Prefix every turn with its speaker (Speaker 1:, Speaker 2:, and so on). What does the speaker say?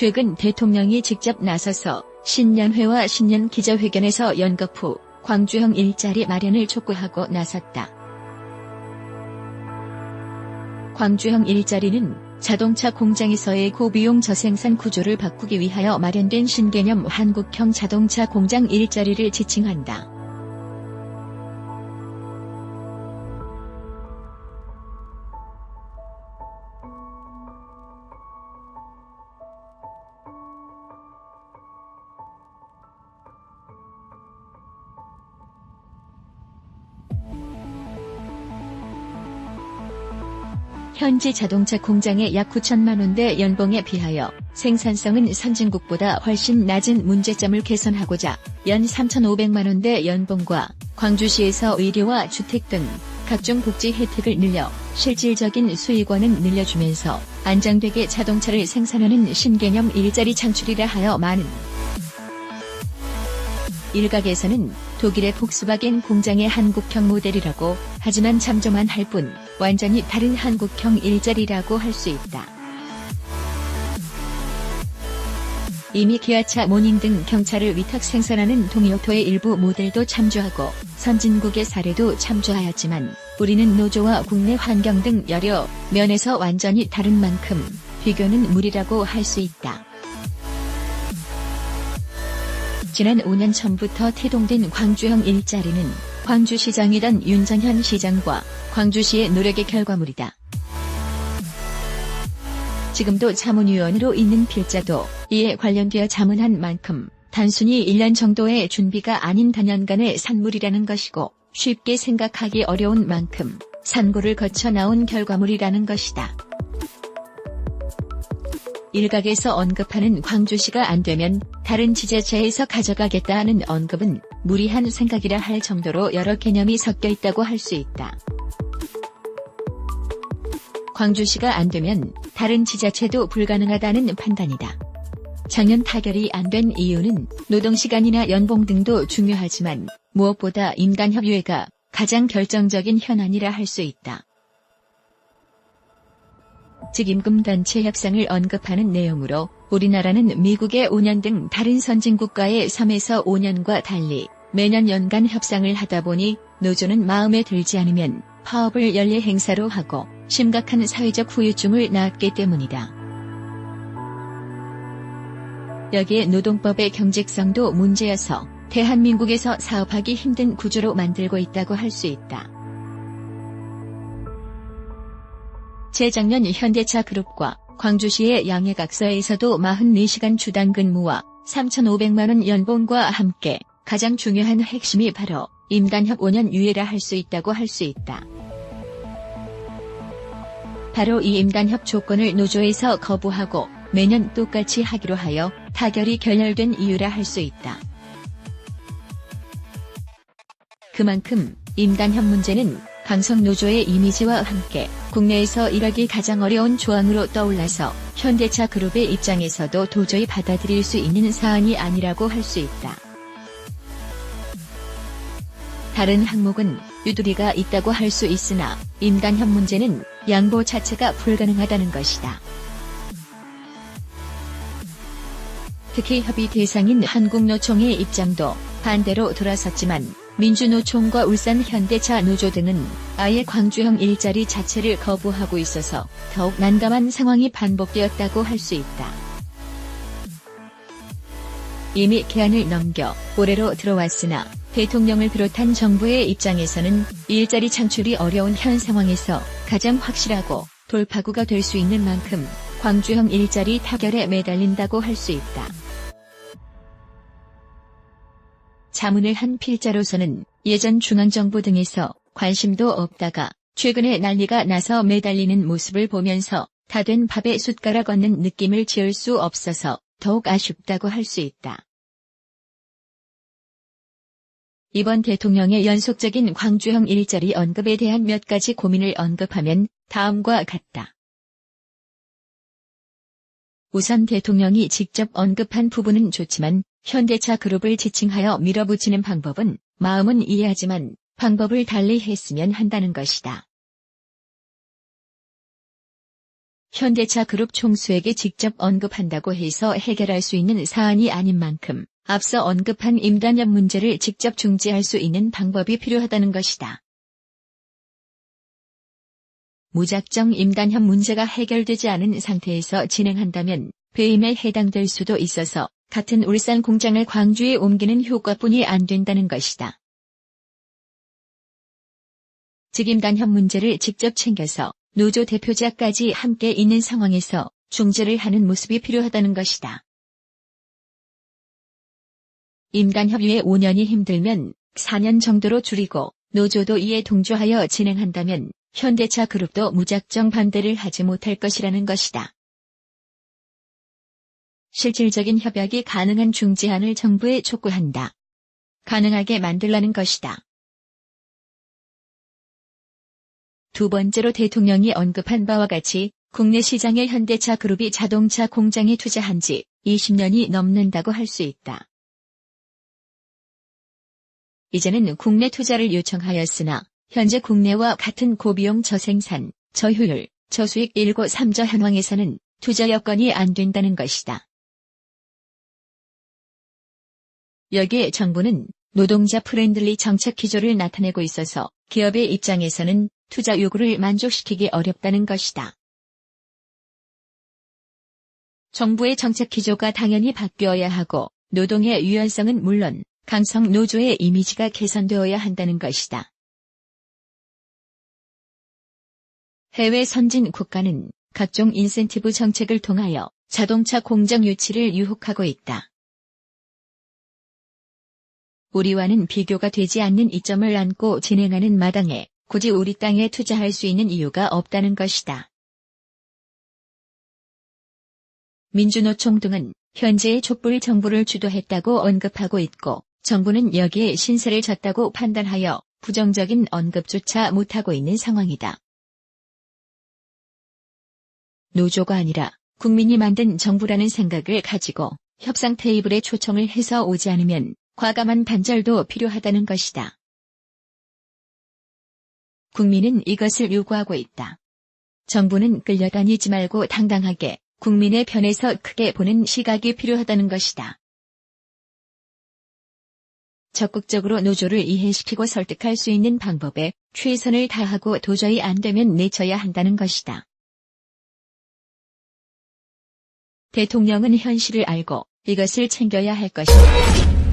Speaker 1: 최근 대통령이 직접 나서서 신년회와 신년 기자회견에서 연급 후 광주형 일자리 마련을 촉구하고 나섰다. 광주형 일자리는 자동차 공장에서의 고비용 저생산 구조를 바꾸기 위하여 마련된 신개념 한국형 자동차 공장 일자리를 지칭한다. 현재 자동차 공장의 약 9천만 원대 연봉에 비하여 생산성은 선진국보다 훨씬 낮은 문제점을 개선하고자 연 3,500만 원대 연봉과 광주시에서 의료와 주택 등 각종 복지 혜택을 늘려 실질적인 수익원은 늘려주면서 안정되게 자동차를 생산하는 신개념 일자리 창출이라 하여 많은 일각에서는 독일의 폭스바겐 공장의 한국형 모델이라고 하지만 참조만 할 뿐 완전히 다른 한국형 일자리라고 할 수 있다. 이미 기아차 모닝 등 경차를 위탁 생산하는 동일오토의 일부 모델도 참조하고 선진국의 사례도 참조하였지만 우리는 노조와 국내 환경 등 여러 면에서 완전히 다른 만큼 비교는 무리라고 할 수 있다. 지난 5년 전부터 태동된 광주형 일자리는 광주시장이던 윤정현 시장과 광주시의 노력의 결과물이다. 지금도 자문위원으로 있는 필자도 이에 관련되어 자문한 만큼 단순히 1년 정도의 준비가 아닌 단연간의 산물이라는 것이고 쉽게 생각하기 어려운 만큼 산고를 거쳐 나온 결과물이라는 것이다. 일각에서 언급하는 광주시가 안되면 다른 지자체에서 가져가겠다 하는 언급은 무리한 생각이라 할 정도로 여러 개념이 섞여 있다고 할 수 있다. 광주시가 안되면 다른 지자체도 불가능하다는 판단이다. 작년 타결이 안 된 이유는 노동시간이나 연봉 등도 중요하지만 무엇보다 인간협의회가 가장 결정적인 현안이라 할 수 있다. 즉 임금단체 협상을 언급하는 내용으로 우리나라는 미국의 5년 등 다른 선진국가의 3에서 5년과 달리 매년 연간 협상을 하다 보니 노조는 마음에 들지 않으면 파업을 연례 행사로 하고 심각한 사회적 후유증을 낳았기 때문이다. 여기에 노동법의 경직성도 문제여서 대한민국에서 사업하기 힘든 구조로 만들고 있다고 할 수 있다. 재작년 현대차 그룹과 광주시의 양해각서에서도 44시간 주당 근무와 3,500만 원 연봉과 함께 가장 중요한 핵심이 바로 임단협 5년 유예라 할 수 있다고 할 수 있다. 바로 이 임단협 조건을 노조에서 거부하고 매년 똑같이 하기로 하여 타결이 결렬된 이유라 할 수 있다. 그만큼 임단협 문제는 강성노조의 이미지와 함께 국내에서 일하기 가장 어려운 조항으로 떠올라서 현대차 그룹의 입장에서도 도저히 받아들일 수 있는 사안이 아니라고 할 수 있다. 다른 항목은 유도리가 있다고 할 수 있으나 임단협 문제는 양보 자체가 불가능하다는 것이다. 특히 협의 대상인 한국노총의 입장도 반대로 돌아섰지만 민주노총과 울산 현대차 노조 등은 아예 광주형 일자리 자체를 거부하고 있어서 더욱 난감한 상황이 반복되었다고 할 수 있다. 이미 기한을 넘겨 올해로 들어왔으나 대통령을 비롯한 정부의 입장에서는 일자리 창출이 어려운 현 상황에서 가장 확실하고 돌파구가 될 수 있는 만큼 광주형 일자리 타결에 매달린다고 할 수 있다. 자문을 한 필자로서는 예전 중앙정부 등에서 관심도 없다가 최근에 난리가 나서 매달리는 모습을 보면서 다 된 밥에 숟가락 얹는 느낌을 지을 수 없어서 더욱 아쉽다고 할 수 있다. 이번 대통령의 연속적인 광주형 일자리 언급에 대한 몇 가지 고민을 언급하면 다음과 같다. 우선 대통령이 직접 언급한 부분은 좋지만 현대차 그룹을 지칭하여 밀어붙이는 방법은 마음은 이해하지만 방법을 달리 했으면 한다는 것이다. 현대차 그룹 총수에게 직접 언급한다고 해서 해결할 수 있는 사안이 아닌 만큼 앞서 언급한 임단협 문제를 직접 중지할 수 있는 방법이 필요하다는 것이다. 무작정 임단협 문제가 해결되지 않은 상태에서 진행한다면 배임에 해당될 수도 있어서 같은 울산 공장을 광주에 옮기는 효과뿐이 안 된다는 것이다. 즉 임단협 문제를 직접 챙겨서 노조 대표자까지 함께 있는 상황에서 중재를 하는 모습이 필요하다는 것이다. 임단협의회 5년이 힘들면 4년 정도로 줄이고 노조도 이에 동조하여 진행한다면 현대차 그룹도 무작정 반대를 하지 못할 것이라는 것이다. 실질적인 협약이 가능한 중재안을 정부에 촉구한다. 가능하게 만들라는 것이다. 두 번째로 대통령이 언급한 바와 같이 국내 시장에 현대차 그룹이 자동차 공장에 투자한 지 20년이 넘는다고 할 수 있다. 이제는 국내 투자를 요청하였으나 현재 국내와 같은 고비용 저생산, 저효율, 저수익 1고 3저 현황에서는 투자 여건이 안 된다는 것이다. 여기에 정부는 노동자 프렌들리 정책 기조를 나타내고 있어서 기업의 입장에서는 투자 요구를 만족시키기 어렵다는 것이다. 정부의 정책 기조가 당연히 바뀌어야 하고 노동의 유연성은 물론 강성 노조의 이미지가 개선되어야 한다는 것이다. 해외 선진 국가는 각종 인센티브 정책을 통하여 자동차 공장 유치를 유혹하고 있다. 우리와는 비교가 되지 않는 이점을 안고 진행하는 마당에 굳이 우리 땅에 투자할 수 있는 이유가 없다는 것이다. 민주노총 등은 현재의 촛불 정부를 주도했다고 언급하고 있고 정부는 여기에 신세를 졌다고 판단하여 부정적인 언급조차 못하고 있는 상황이다. 노조가 아니라 국민이 만든 정부라는 생각을 가지고 협상 테이블에 초청을 해서 오지 않으면 과감한 단절도 필요하다는 것이다. 국민은 이것을 요구하고 있다. 정부는 끌려다니지 말고 당당하게 국민의 편에서 크게 보는 시각이 필요하다는 것이다. 적극적으로 노조를 이해시키고 설득할 수 있는 방법에 최선을 다하고 도저히 안 되면 내쳐야 한다는 것이다. 대통령은 현실을 알고 이것을 챙겨야 할 것이다.